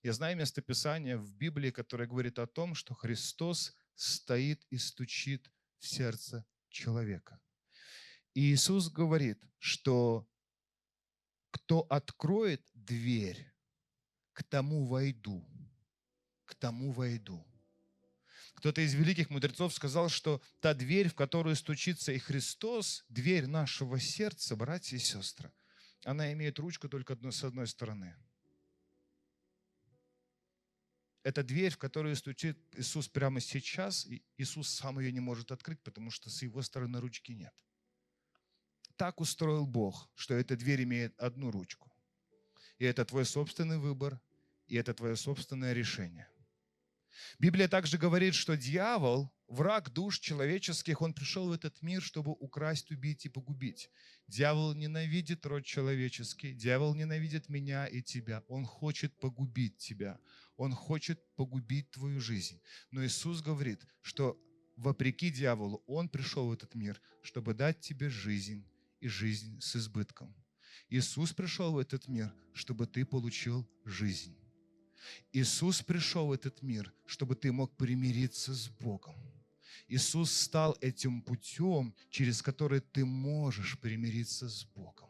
Я знаю местописание в Библии, которое говорит о том, что Христос стоит и стучит в сердце человека. И Иисус говорит, что кто откроет дверь, к тому войду, к тому войду. Кто-то из великих мудрецов сказал, что та дверь, в которую стучится и Христос, дверь нашего сердца, братья и сестры, она имеет ручку только с одной стороны. Это дверь, в которую стучит Иисус прямо сейчас, и Иисус сам ее не может открыть, потому что с его стороны ручки нет. Так устроил Бог, что эта дверь имеет одну ручку. И это твой собственный выбор, и это твое собственное решение. Библия также говорит, что дьявол, враг душ человеческих, он пришел в этот мир, чтобы украсть, убить и погубить. Дьявол ненавидит род человеческий, дьявол ненавидит меня и тебя. Он хочет погубить тебя, он хочет погубить твою жизнь. Но Иисус говорит, что вопреки дьяволу, он пришел в этот мир, чтобы дать тебе жизнь и жизнь с избытком. Иисус пришел в этот мир, чтобы ты получил жизнь. Иисус пришел в этот мир, чтобы ты мог примириться с Богом. Иисус стал этим путем, через который ты можешь примириться с Богом.